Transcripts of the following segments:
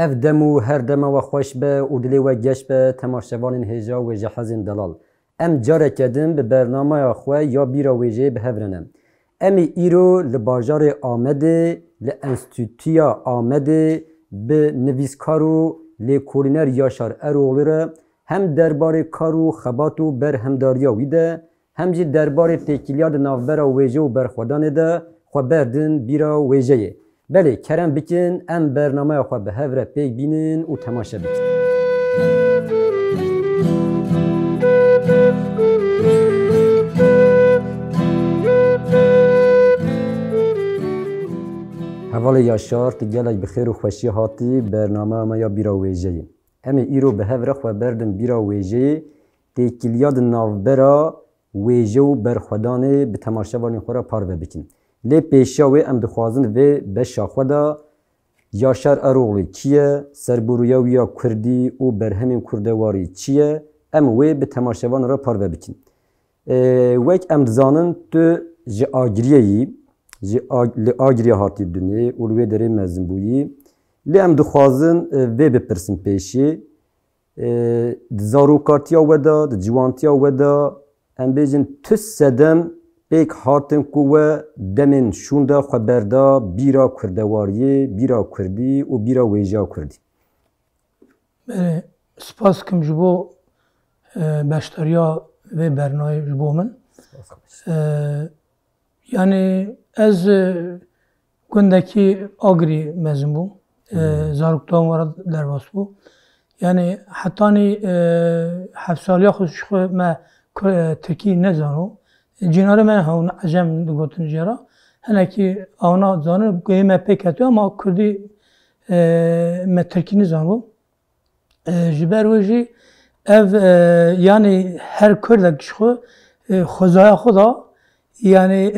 ev demu her dema ve xoş be û dilê we geş be temaşevanên hêja wê ji hezên delal. Em carek edin bi bernameya xwe ya bîra wêjeyê bihevrenin. Em ê îro li bajarê Amedê li Enstitûya Amedê bi nivîskar û lêkolîner Yaşar Eroğlu re hem derbarê kar û xebat û berhemdariya wî de hem jî derbarê têkiliya di navbera wêje û berxwedanê de xwe berdin bîra wêjeyê. Belê kerem bikin em bernameya xwe bi hev re pêk bînin û temaşe bikin. Hevalê Yaşar tu gelek bi xêr û xweşî hatî bernameya me ya bîra wêjeyê. Em ê îro bi hev re xwe berdin bîra wêjeyê têkiliya di navbera wêje û berxwedanê bi temaşevanên xwe re parve bikin. Lê pêşiya wê em dixwazin vê beşa xwe da Yaşar Eroğlu çi ye, serbûriya wî ya Kurdî û berhemên kurdewarî çi ye, em wê bi temaşevan re parve bikin. Wek em dizanin tu ji agiriyeyî, li agiriya hatî dunê û li wê derê mezin bûyî. Lê em dixwazin vê bipirsin pêşî, di zarokatiya we da, di ciwantiya we da em bêjin tu sedem pêk hatin ku we demên şûn da xwe berda bîra kurdewariyê, bîra Kurdî û bîra wêjeya Kurdî. Spas dikim ji bo beşdariya vê bernayê ji bo min. Yani ez gundekî Agirî mezin bûm. Zaroktan wara derbas bû. Yani hetanî hevsaliya xwe ji xwe me Tirkî nezanû. Cinarê me hewne ecem digotin jê re. Hinekî awna zanin gehê me pêk hetiye ama Kurdî me Tirkî nizanibû. Ji ber wê jî ev yani her Kurdek ji xwe xwezaya xwe da yani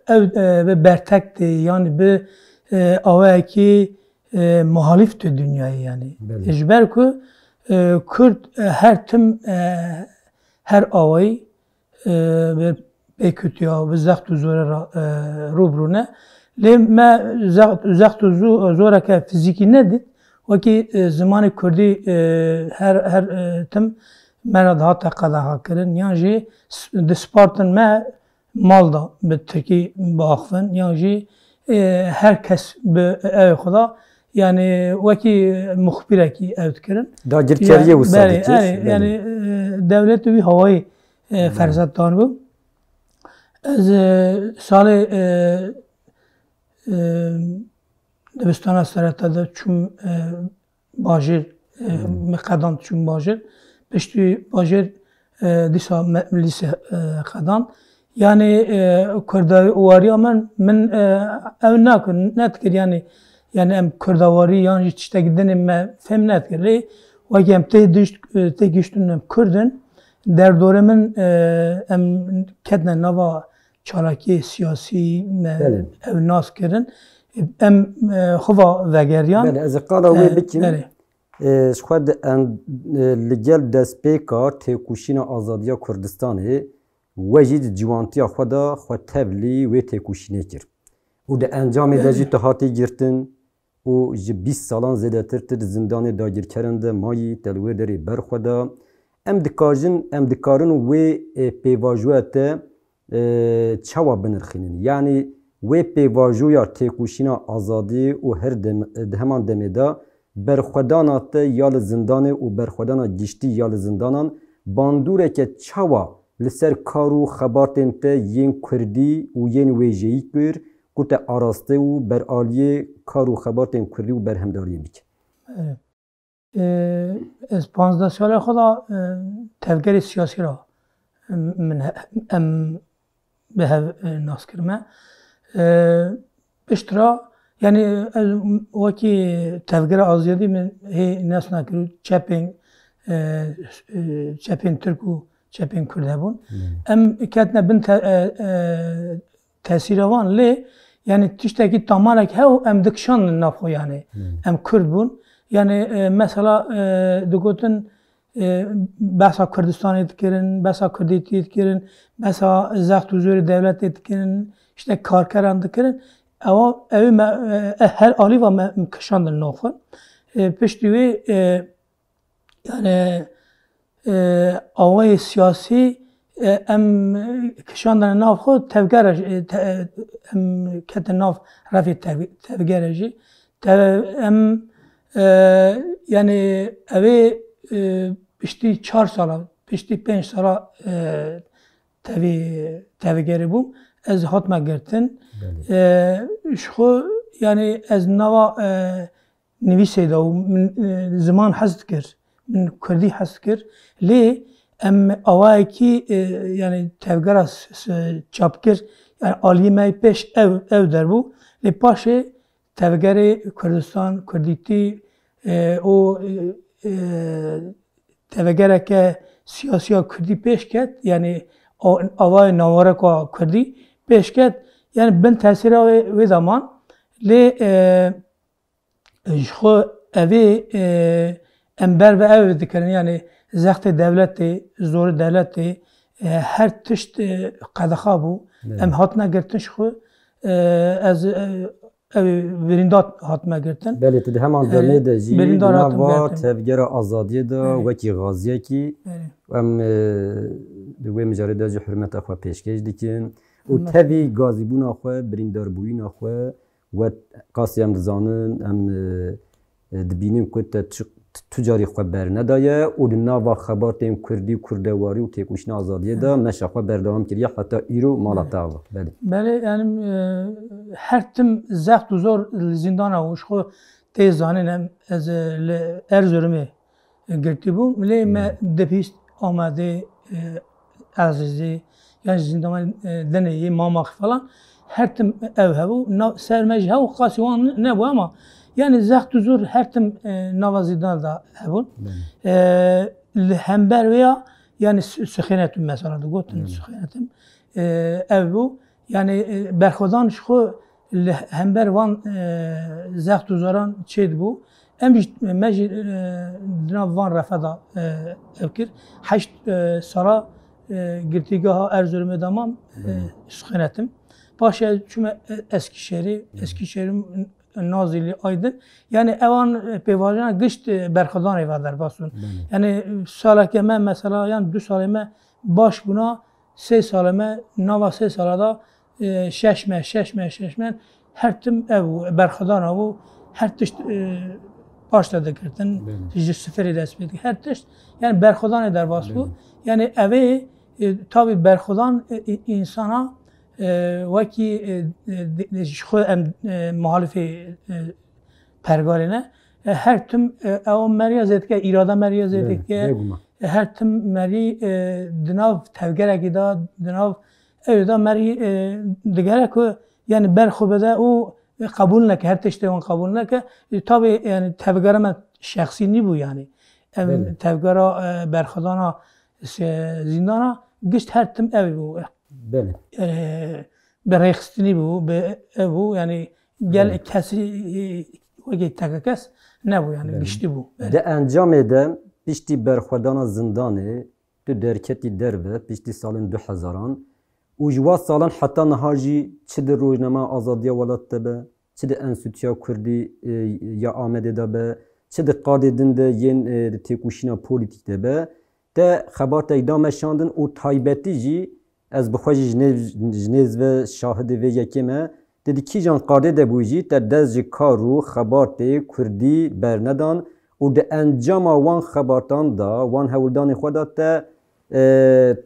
ev bertek tê yani bi awayekî muhalîf tê dünyayê yani. Ji ber ku Kurd her tim her awayî pêkutiya bi zext û zorê re rûbirûne. Lê me zext û zoreke fizîkî nedît. Wekî zimanê Kurdî her tim me re dihate qedexa yan jî di Spartin me mal da bi Tirkî biaxivin yan jî her kes bi evê xwe da yani wekî muxbîrekî ew dikirin. Dagirkeriyê wisa dikir. Yani devletê wî hawayê ferzet danibû. Ez salê dibistana sereta de çûm bajêr me qedan çûm bajêr. Piştî bajêr dîsa lîse qedan. Yani kurdawariya min ew nekir yani em kurdawarî yan jî tiştekî dinê me fêm nekir. Lê wekî em tê gihîştin em Kurdin derdorê min em ketine nava çalakiyê siyasî me ew nas kirin. Em xwe vegeriyan. Ez ê qala wê bikim. Ji xwe li gel destpêka têkoşîna azadiya Kurdistanê we jî di ciwantiya xwe da xwe tevlî wê têkoşînê kir. û di encamê de jî tu hatî girtin û ji 20 salan zêdetir tu di zindanê dagirkerin de mayî te li wê derê berxwe da. Em dikarin wê pêvajoya te çawa binirxînin. Yani wê pêvajoya têkoşîna azadî û her di heman demê da berxwedana te ya li zindanê û berxwedana giştî ya li zindanan bandûreke çawa li ser kar û xebatên te yên Kurdî û yên wêjeyî kir ku te arastê û beraliyê kar û xebatên Kurdî û berhemdariyê bike. Ez 15 sala xwe da tevgerê siyasî ra min em bi hev nas kirime. Piştira yani ez wekî tevgera azadî min hê nas nakir çepên Türk û çepên Kurd hebûn. Em ketine bin tesîra wan lê yani tiştekî tamarek hew em dikişandin nav xwe yani. Em Kurd bûn. Yani mesela digotin behsa Kurdistanê dikirin, behsa Kurdîtiyê dikirin, behsa zext û zorê devletê dikirin, işte karkeran dikirin. ev her ali ve kışandın nafı. Pişti ve yani avay siyasi em kışandın nafı tevgera em ketin naf rafi tevgereci em yani evi pişti 4 sala pişti 5 sala tevgeri bu ez hatma girtin şu yani ez nava نویسه دا و من زمان حذف کرد من کردی حذف کرد لی ام آوای کی یعنی تفکر چاپ کرد یعنی عالی می پیش او در بو لی پاشه تفکر کردستان کردیتی او تفکر که سیاسی کردی پیش کرد یعنی آوای نواره که کردی پیش کرد یعنی بن تاثیر و زمان لی خو اوی امبر و او دکرن یعنی زخت دولتی زور دولتی هر تشت قدخا بو ام هاتنا گرتن خو از بریندات هاتما گرتن بله تده همان درنه ده جی نوا تفگر آزادی ده وکی غازیه کی ام دوی مجاره ده جو حرمت اخواه پیشکش دیکن و تفی غازی بون اخواه بریندار بوین اخواه و قاسی هم دزانن هم دبینیم که تجاری خواه بر ندایه و نوا خبر تیم کردی و کردواری و تکوشن آزادیه ده نشه خواه بردام کریه حتی ایرو مالتا آوا بله یعنی هر تم زخت و زور زندان آوش خو تیزانین هم از ارزورمه گرتی بو ملی ما دپیست آمده عزیزی یعنی زندان دنیه ماماخ falan her tim ev hevu sermej hevu qasi wan nebu ama yani zakt zur her tim navazidan da hevun hember veya yani süxenetim mesela da gotin süxenetim ev bu yani berxodan şu hember van zakt zuran çed bu em mej dinav van rafada evkir haşt sara girtigaha Erzurum'e damam süxenetim Paşa çünkü Eskişehir'in Nazilli Aydın yani evan pevajana gışt berxadan evadar basın. Yani salakeme mesela yani 2 saleme baş buna 3 saleme nava 3 salada şeşme her tim ev berxadan ev her tişt başladı kirtin sıfır edesmedi her tişt yani berxadan eder bas bu yani evi tabi berxadan insana وکی خود مخالف پرگارینه هر تم اون مریا زد که اراده مریا زد که هر تم مری دناو تفکر اگه دناو ایدا مری دیگره که یعنی برخوبه او قبول نکه هر تشته اون قبول نکه تابع یعنی تفکر من شخصی نی بو یعنی تفکر برخدانا زندانا گشت هر تم اوی بو بله برایخستنی بو yani gel kesi وقتی تککس نبود yani güçlü bu. De encam eden pişti berxwedana zindanê tu derketî derve piştî salên 2000 û ji wa salan heta niha jî çi di rojnama azadiya welat de be çi di Enstitûya Kurdî ya Amedê de be çi di qadê din de yên di têkoşîna polîtîk de be te xebatek da meşandin û taybetî jî ez bi xwe jî ji nêz ve şahidê vê yekê me dedi kîjan qadê de bû jî te dest ji kar û xebatê Kurdî bernedan û di encama wan xebatan da wan hewildanê xwe da te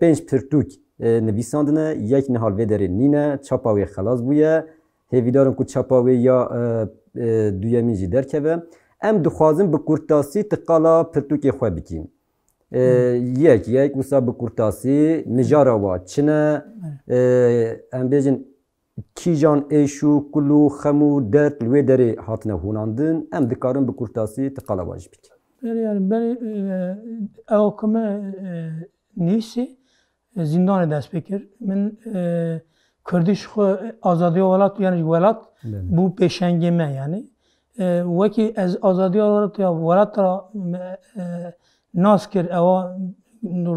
5 pirtûk nivîsandine yek nihal vê derê nîne çapa wê xelas bûye hêvîdarin ku çapa wê ya duyemîn jî derkeve em dixwazin bi kurtasî ti qala pirtûkê xwe bikin yek wisa bi kurtasî mijara wa çine em bêjin kîjan êş û kul û xem û dert li wê derê hatine hûnandin em dikarin bi kurtasî ti qala wa jî bikin. Yani ew kime nivîsî zindanê dest pê kir min Kurdî ji xwe azadiya welat yani ji welat bû pêşengê me yani wekî ez azadiya welat ra nas kir ewa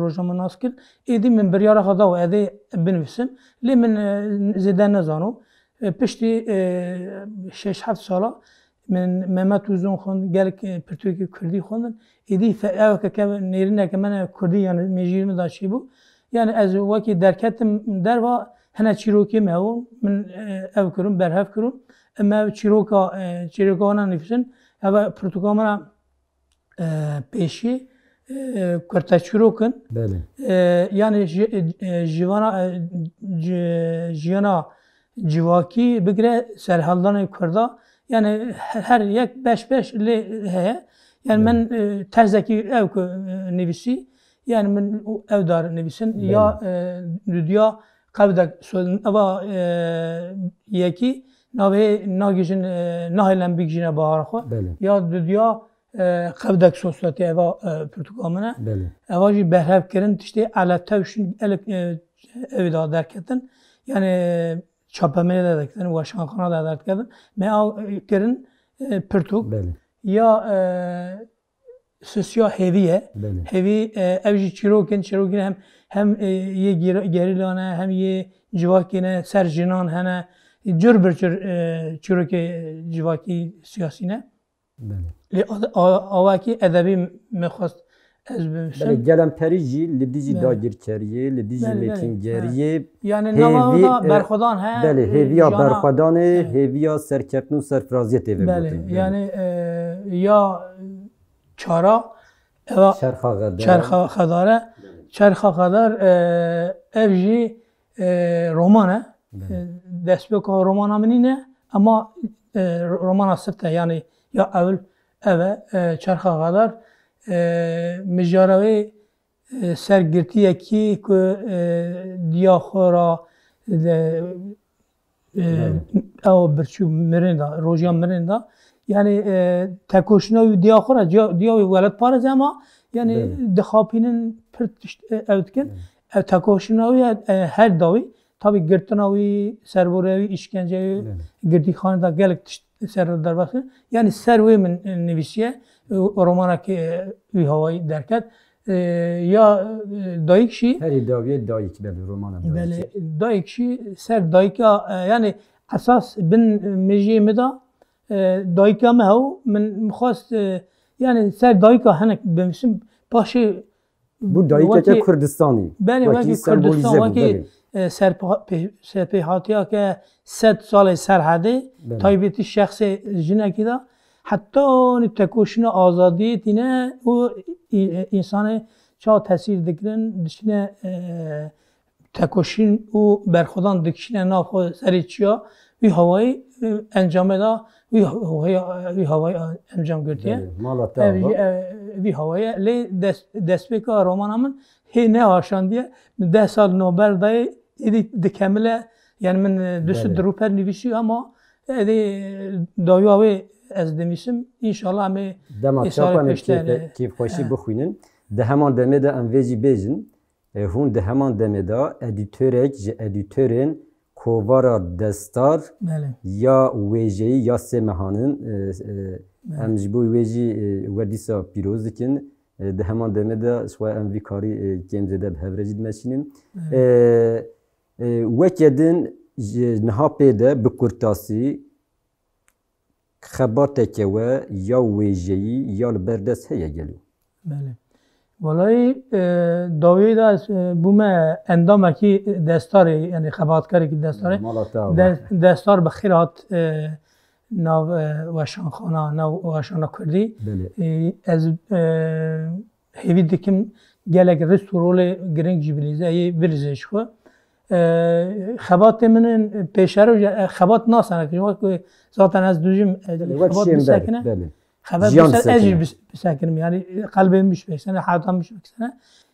rojname nas kir êdî min biryara xwe da û edê binivîsim lê min zêde nezanu پشتی 6-7 ساله من ممت وزون خوند گلک پرتوکی کردی خوندن ایدی فعلا که نیرنه که من کردی یعنی میجیم داشتی بود یعنی از وقتی درکتم در و هنر چیروکی می‌اون من او کرم برهف کرم اما چیروکا نفسن اما پروتوکول من پیشی کرتا چیروکن یعنی جیانا جواکی بگره سرحالدان کردا یعنی هر یک beş لی هست یعنی من تزکی او نویسی یعنی من او دار نویسن یا دنیا قبل سوالن اوا یکی ناگیجن نهیلن بیگجنه بهار خو یا دنیا قبل سوساتی اوا پرتغالمنه اواجی برهف کردن تشتی علتهشون او دار درکتن یعنی چاپمه داد کردن و شانخانه داد کردن من او کردن پرتوک یا سوسیا هیویه هیوی اوجی چیروکن هم یه گریلانه هم یه جواکینه سر جنان هنه جور برچور چیروک جواکی سیاسی نه آواکی ادبی میخواست از بمشم گلم پریجی لدیجی داگیر کریه لدیجی میتینگریه یعنی نمادا برخودان ها بله هیویا برخودانه هیویا سرکپنو سرفرازیت ایوه یعنی یا چارا چرخ خداره چرخ خدار افجی رومانه دست به که رومان منی نه اما رومان سفته یعنی یا اول چرخ خدار مجاروی سرگرتی کی که دیاخورا او برچو مرندا روزیا مرندا یعنی تکوشناوی دیاخورا دیاوی ولد پارز اما یعنی دخابینن پرتشت اوتکن تکوشناوی هر داوی tabi gırtınavi servorevi işkence girdi khanda gelek ser darbası yani serve min nevisiye romana ki havayı derket ya dayıkşi her daviye dayık bel romana bel dayıkşi ser dayıka yani asas bin mejime da dayıka me hav min khast yani ser dayıka hanek bimsim başı bu dayıka Kürdistan'ı beni vaki Kürdistan vaki سرپیحاتی ها که 100 سال سرحده تایبیتی شخص جنکی دا حتی تکوشن آزادی تینه و انسان چا تاثیر دکرن دشنه تکوشن و برخودان دکشنه ناف سری چیا وی هوایی انجام دا وی هوایی انجام گرتیه وی هوایی لی دست بکا رومانامن هی نه آشاندیه 10 سال نوبر دای ایدی دکمله یعنی من دوست دروپر نویسی اما ایدی دایاوی از دمیسم انشالله همه سال پیشتر کیف خوشی بخوینن ده همان دمه ده انویجی بیجن هون ده همان دمه ده ادیتورک ادیتورین کووارا دستار یا ویجی یا سمهانن امجبو ویجی ودیسا پیروز دکن ده همان دمه ده شوی انوی کاری کمزه ده به هفرجید مشینن وکدن نها پیده بکرتاسی خباته که و یا ویجهی یا لبردست هیا گلو بله ولای داوی دا بومه اندامه کی دستاری یعنی خباتکاری کی دستاری دستار بخیرات ناو وشانخانه ناو وشانه کردی از هیوی دکم گلک رستورول گرنگ جبلیزه ای برزش خو خبات منن پیشرو خبات ناسنه که ذاتن از دوجیم خبات بسکنه خبات بس اجر بسکنم یعنی قلبم میشه بسنه حیاتم میشه بسنه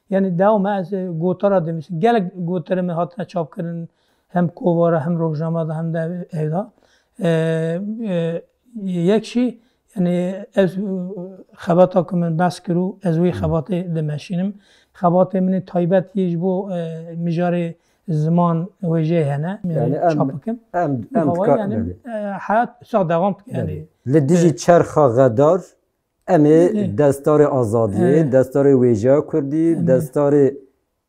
یعنی دوام از گوتارا دمیشه گلک گوتاره می هاتن چاپ کردن هم کوواره هم روزنامه هم ده ایدا یکشی یعنی از خباتا که من بس کرو از وی خباته دمشینم خباته من تایبت یه بو مجاری زمان وجه هنه یعنی چاپکم یعنی حیات سا دوام یعنی لدیجی چرخا غدار امی دستار آزادی دستار ویژه کردی دستار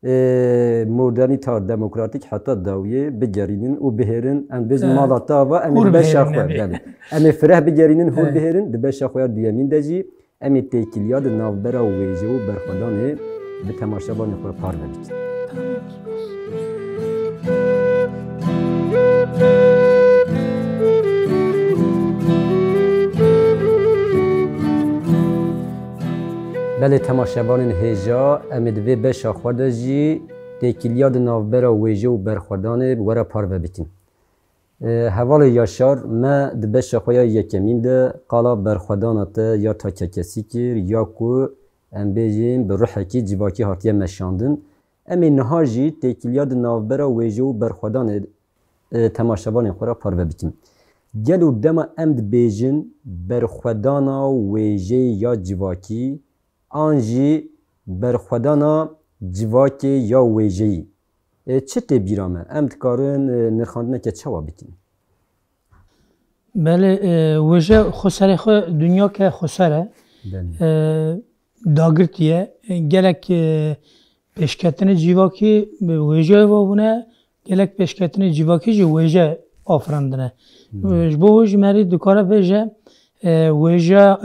modernita demokratik hatta dawiye bigerinin û biherin em biz Evet. mala tava em Hur ê beşa biherin, xwe evet. belê. Em ê fireh bigerinin hûr Evet. biherin di beşa xwe ya duyemîn de jî em ê têkiliya di navbera wêje û berxwedanê bi temaşebanê xwe parve bikin. Belê temaşebanên hêja em ê di vê beşa xwe de jî têkiliya di navbera wêje û berxwedanê were parve bikin. Hevalê yaşar me di beşa xwe ya yekemîn de qala berxwedana te ya takekesî kir ya ku em bêjin bi ruhekî civakî hatiye meşandin. Em ê niha jî têkiliya di navbera wêje û berxwedanê temaşebanên xwe re parve bikin. Gel û dema em dibêjin berxwedana wêjeyê ya civakî an jî berxwedana civakê ya wêjeyî. Çi tê bîra me? Em dikarin nirxandineke çawa bikin? Belê wêje xweserê xwe dunyake xweser e. Dagirtiye gelek pêşketinê civakî bi wêjeyê ve bûne gelek pêşketinê civakî jî wêje afirandine. Ji bo wê jî merî dikare bêje wêja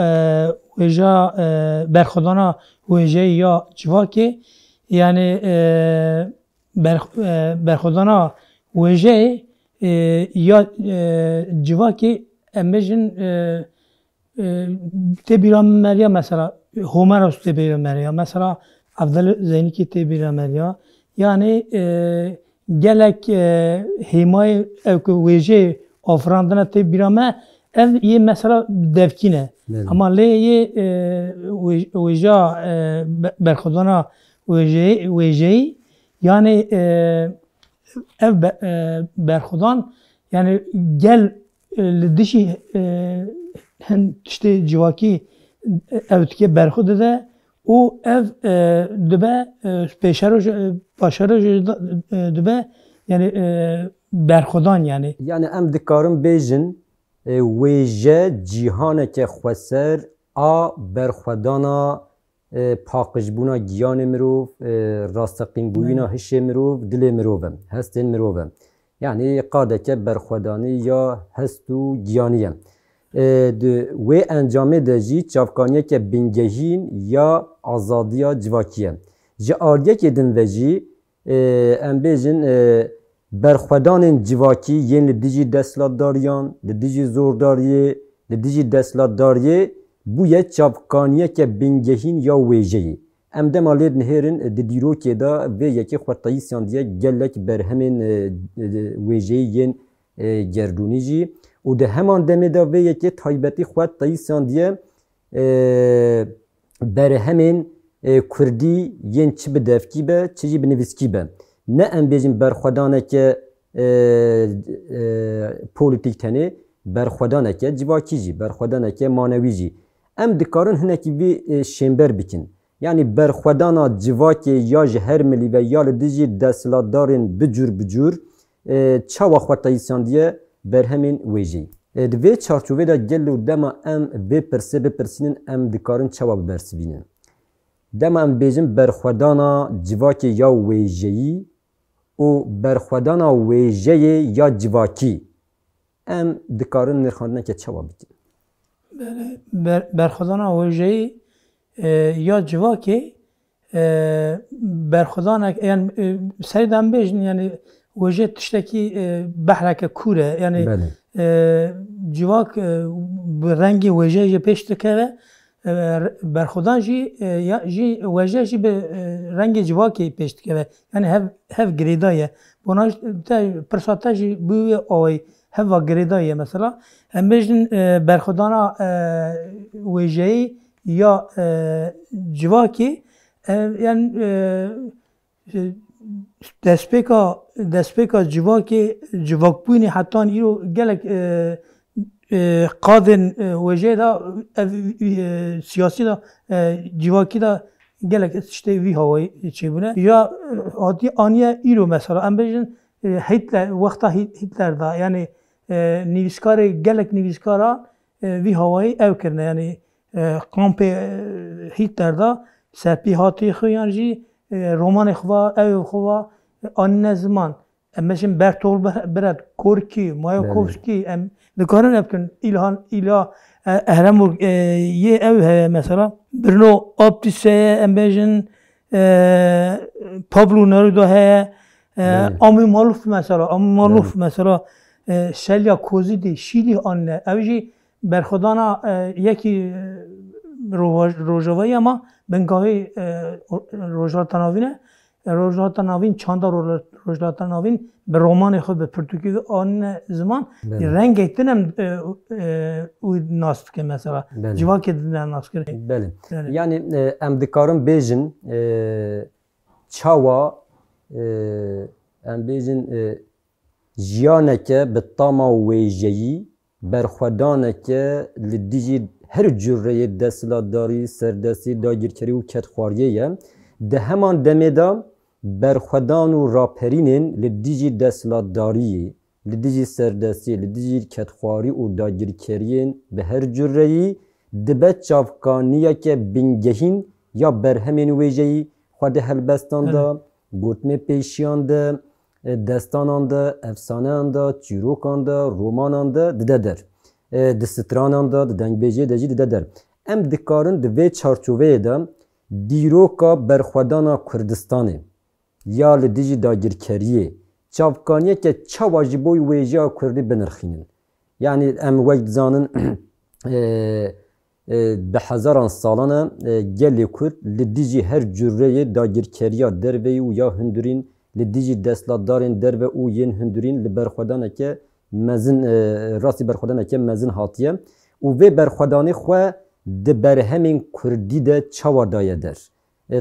berxwedana wêjeyê ya civakê yani berxwedana wêjeyê ya civakê em bêjin tê bîra min meriya mesela Homeros tê bîra meriya mesela Evdel Zeynîkî tê bîra meriya yani gelek hêmayê ew ku wêjeyê afirandine tê bîra me ev yê mesela devkîn e. Ama lê yê wêja berxwedana wêjeyî yani ev berxwedan yani gel li dijî hin tiştê civakî ev dike berxwe dide û ev dibe paşero dibe yani berxwedan yani. Yani em dikarin bêjin wêje cîhaneke xweser a berxwedana paqijbûna giyanê mirov, rasteqînbûyîna hişê mirov, dilê mirov e, hestên mirov e. Yani qadeke berxwedanî ya hest û giyanî ye. Di wê encamê de jî çavkaniyeke bingehîn ya azadiya civakî ye. Ji ardiyekê din ve jî em bêjin berxwedanên civakî yên li dijî desthilatdariyan, li dijî zordariyê, li dijî desthilatdariyê bûye çavkaniyeke bingehîn ya wêjeyê. Em dema lê nihêrin di dîrokê da vê yekê xwetayîsiyan diye gelek berhemên wêjeyê yên gerdûnî jî û di heman demê de vê yekê taybetî xwetayîsiyan diye berhemên Kurdî yên çi bi devkî be çi jî bi nivîskî be. Ne em bêjin berxwedaneke polîtîk tenê berxwedaneke civakî jî, berxwedaneke manewî jî. Em dikarin hinekî vê şêmber bikin. Yani berxwedana civakê ya ji her milî ve ya li dijî desthilatdarên bicûr bicûr çawa xwetayîsiyan diye berhemên wêjeyî. Di vê çarçovê de gel û dema em vê pirsê bipirsînin em dikarin çawa bibersivînin. Dema em bêjin berxwedana civakê ya wêjeyî û berxwedana wêjeyê ya civakî. Em dikarin nirxandineke çawa bikin? Berxwedana wêjeyî ya civakê berxwedanek yani serî de em bêjin yani wêje tiştekî behreke kûr e yani civak bi rengê wêjeyê jî pêş dikeve berxwedan jî wêje jî bi rengê civakê pêş dikeve yani hev girêda ye. Bona te pirsa te jî bûye awayî heva girêda ye mesela em bêjin berxwedana wêjeyî ya civakê yani destpêka civakê civakbûnê hetan îro gelek qadên wêjeyê da ev siyasî da civakî da gelek tiştê vî hawayê çêbûne ya hatiye aniye îro mesela em bêjin Hitler wexta Hitler da yani nivîskarê gelek nivîskara vî hawayê ev kirine yani kampê Hitler da serpî hatiyê xwe yan jî romanê xwe ew xwe anîne ziman em meşin Bertolt Brecht, Gorki, Mayakovski em dikarin ev bikin îla Ehremûr yê ew heye mesela Brno Aptîseye em bêjin Pablo Neruda heye Ami Maluf mesela Şelya Kozidî Şîlî anîne ew jî berxwedana yekî rojavayî ama bingahî rojhilata navîn e rojhilata navîn çanda rojhilata navîn bi romanê xwe bi pirtûkî anîne ziman rengê din em wî nas dike mesela civakê din em nas kirin. Belê yani em dikarin bêjin çawa em bêjin jiyaneke bi tama wêjeyî berxwedaneke li dijî her cüreyê desthilatdarî, serdestî, dagirkerî û ketxwariyê ye. Di heman demê de berxwedan û raperînên li dijî desthilatdariyê, li dijî serdestiyê, li dijî ketxwarî û dagirkeriyên bi her cüreyî dibe çavkaniyeke bingehîn ya berhemên wêjeyî xwe di helbestan de, gotinê pêşiyan de, destanan de, efsaneyan de, çîrokan de, romanan de dide der. Di stranan de, di dengbêjiyê de jî dide der. Em dikarin di vê çarçoveyê de dîroka berxwedana Kurdistanê ya li dijî dagirkeriyê çavkaniyeke çawa ji bo wêjeya Kurdî binirxînin. Yani em wek dizanin bi hezaran salan e gelê Kurd li dijî her cüreyê dagirkeriya derveyî û ya hundirîn li dijî desthilatdarên derve û yên hundirîn li berxwedaneke mezin rastî berxwedaneke mezin hatiye û vê berxwedanê xwe di berhemên Kurdî de çawa daye der.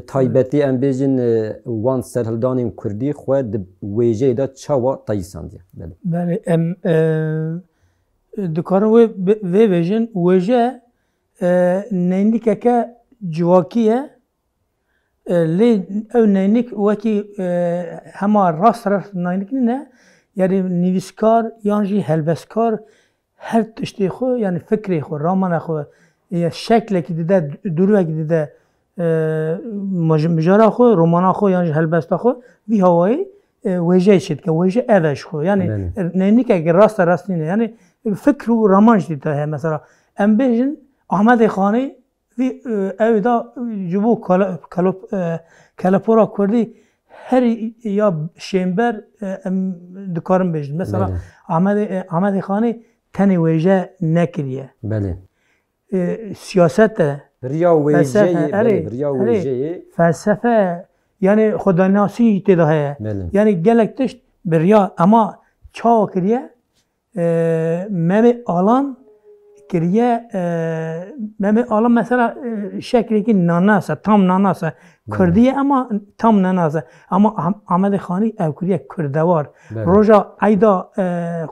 Taybetî em bêjin wan serhildanên Kurdî xwe di wêjeyê de çawa tayîsandiye. Belê em dikarin vê bêjin wêje neynikeke civakî ye lê ew neynik wekî hema rast neynik ne yani nivîskar yan jî helbestkar her tiştê xwe yani fikrê xwe, ramana xwe ya şeklekî dide, durvekî dide mijara xwe, romana xwe yan jî helbesta xwe vî hawayî wêjeyê çê dike. Wêje ev e ji xwe yani neynikekî rast rastî ne yani fikr û raman jî te heye mesela em bêjin Ahmedê Xanî vî ew da ji bo kelepora Kurdî her ya şêmber em dikarin bêjin. Mesela Ahmedê Xanî tenê wêje nekiriye. Siyaset de felsefe yani xwedanasî tê de heye. Yani gelek tişt bi riya ama çawa kiriye Mehmet Alan kiriye Mehmet Alan mesela şeklekî nanasa tam nanasa Kurdiye ama tam nanasa ama Ahmedê Xanî ev kiriye Kurdevar. Roja ayda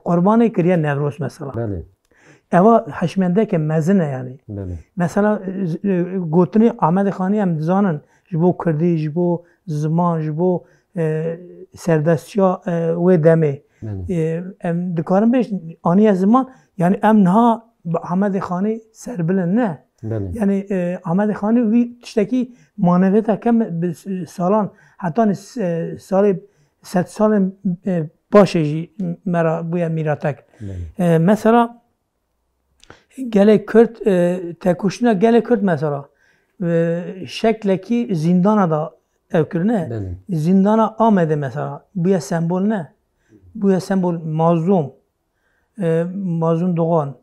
qurbanê kiriye Newroz mesela. Eva heşmendeke mezin e yani. Mesela gotinê Ahmedê Xanî em dizanin ji bo Kurdî, ji bo ziman, ji bo serdestiya wê demê. Em dikarin bêjin aniye ziman yani em niha Ahmedê Xanî serbilin ne? Yani Ahmedê Xanî wî tiştekî maneviyeteke bi salan heta salê sed salên başê jî mera bûye mîratek. Mesela gelek Kürt tekoşîna gelek Kürt mesela şeklekî zindana da ev kirine zindana Amedê mesela bûye sembol ne? Bûye sembol mazlûm Doğan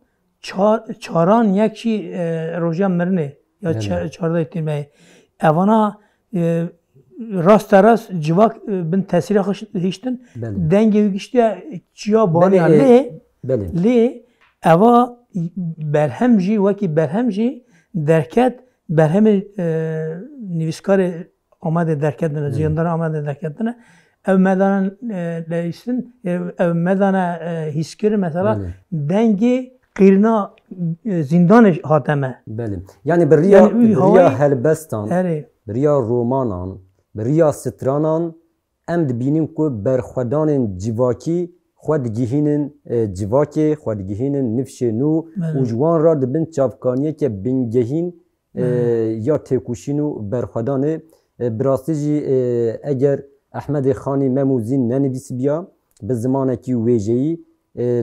çaran yekî roja mirinê ya çardayê tîrmeyê evana rast civak bin tesîra xwe hiştin dengê wî giştiye çiya baniya lê eva berhem jî wekî berhem jî derket berhemê nivîskarê Amedê derketine ziyandara Amedê derketine ev medana leysin ev medana hîskir mesela dengê qîrna zindanê hateme. Yani bir riya helbestan, bir riya romanan, bir riya stranan em dibînin ku berxwedanên civakî xwe digihînin civakê, xwe digihînin nifşê nû û ji wan re dibin çavkaniyeke bingehîn ya têkoşîn û berxwedanê براستی جی اگر احمد خانی مموزین ننویس بیا به زمانه کی ویژه‌ای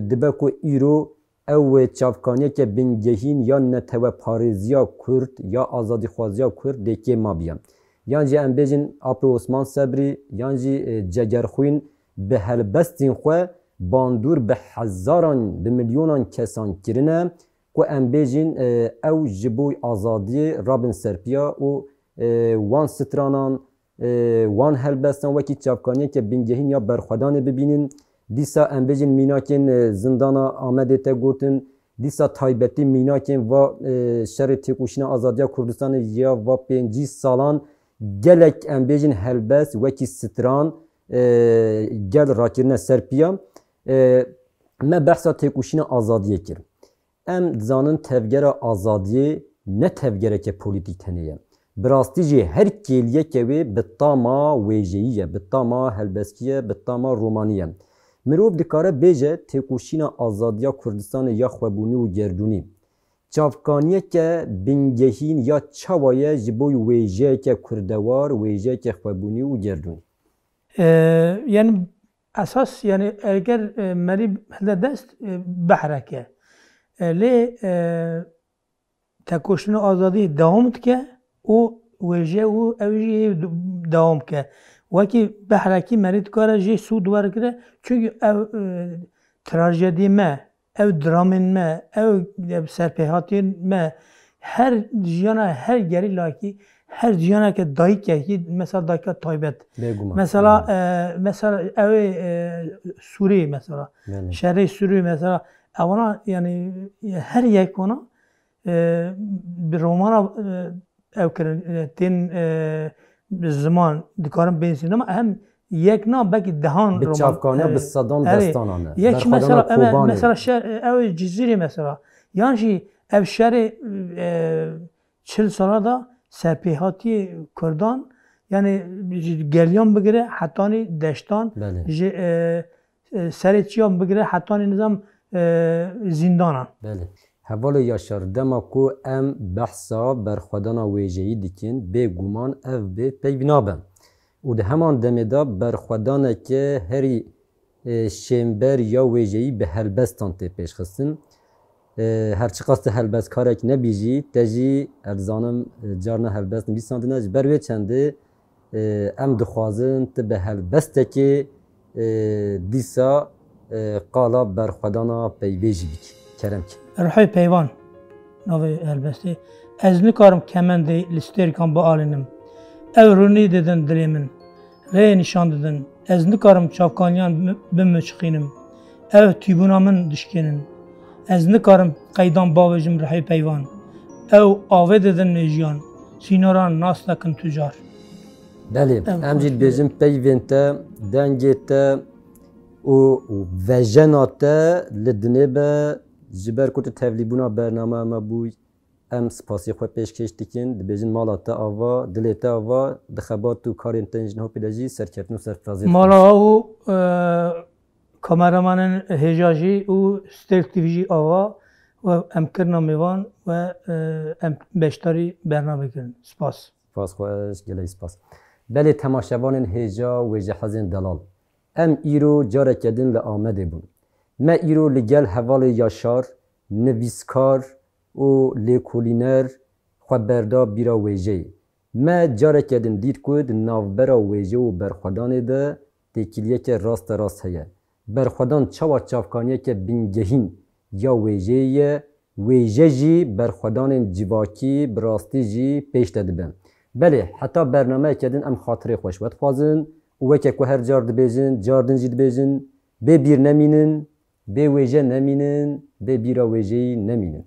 دبه کو ایرو او چافکانی که بنگهین یا نتوه پارێزیا کرد یا آزادی خوازیا کرد دیگه ما بیام یان جی ام بیجن آپ عثمان صبری یان جی جگرخوین به هلبستین خو باندور به هزاران به میلیونان کسان کرنه کو ام بیجن او جبوی آزادی رابن سرپیا و وان سترانان وان هلبستان وکی چافکانی که بنگهین یا برخودان ببینین دیسا ام بیجن میناکن زندانا آمده تا گوتن دیسا تایبتی میناکن و شر تکوشین آزادی کردستان یا و 5 سالان گلک ام بیجن هلبست وکی ستران گل راکرنه سرپیا ما بحثا تکوشین آزادیه کرد ام زانن تفگر آزادیه نه تفگره که پولیتیک تنیه براستی جی هر کلیه که وی بطاما ویجیه بطاما هلبسکیه بطاما رومانیه مروف دکاره بیجه تکوشین آزادیا کردستان یا خوابونی و گردونی چافکانیه که بنگهین یا چوایه جبوی ویجه که کردوار ویجه که خوابونی و گردونی یعنی اساس یعنی اگر مری هذا دست بحرکه لی تکوشین آزادی دوام که او ویژه او اوجی دوام که وکی بحرکی مرید کاره جی سود ورگره چونکه او تراژدی ما او درامین ما او سرپیهاتی ما هر جیانا هر گری لاکی هر جیانا که دایی که مثلا دایی که تایبت مثلا او سوری مثلا شهر سوری مثلا اونا یعنی هر یک اونا به رومانا او کرن تین زمان دکارم بینسین اما هم یک نا بکی دهان رومان بچافکانه به صدام دستانانه یک مثلا شهر او جزیره مثلا یعنی او شهر 40 ساله دا سرپیهاتی کردان یعنی گلیان بگیره حتانی دشتان سریچیان بگیره حتانی نظام زندانان بله حوال یاشار دما کو ام بحثا برخودانا ویجهی دیکن به گومان اف به پیونابم و ده همان دمدا برخودانا که هری شمبر یا ویجهی به هلبستان تی پیش خستن هرچی قاست هلبست کارک نبیجی تجی ارزانم جارنا هلبست نبیستاندنه بروی چنده ام دخوازن تی به هلبست که دیسا قالا برخودانا پیویجی بیک کرم که روحی پیوان نوی هلبستی از نکارم کمندی لستریکان با آلینم او رونی ددن دلیمن ری نشان ددن از نکارم چافکانیان بمچخینم او تیبونامن دشکنن از نکارم قیدان باوجم روحی پیوان او آوه ددن نجیان سینوران ناس نکن تجار بله امجید بیجم پیوینتا دنگیتا و وجناتا لدنبه جبر کت تبلیغونا برنامه ما بوی ام سپاسی خو پیشکش دیکن دبیجن مالاتا آوا دلیتا آوا دخبات تو کار انتنجن ها پیداجی سرکرتنو سرفرازی مالا او کامرامان هجاجی و سترکتیویجی آوا و ام کرنا میوان و ام بیشتری برنامه کردن سپاس خوش گلی سپاس بله تماشاوان هجا و جهازین دلال ام ایرو جاره کردن لآمده بود ما ایرو لگل حوال یاشار نویسکار و لیکولینر خبردا بیرا ویجه ما جاره کردن دید کود ناوبرا ویجه و برخودانه ده تکیلیه که راست هیه برخودان چوا چافکانیه که بینگهین یا ویجه جی برخودان جواکی براستی جی پیش داده بم بله حتی برنامه کردن ام خاطره خوش ود خوازن و وکه که هر جار دبیجن جاردن جی دبیجن به بیر نمینن به ویجه نمینن به بیرا ویجه نمینن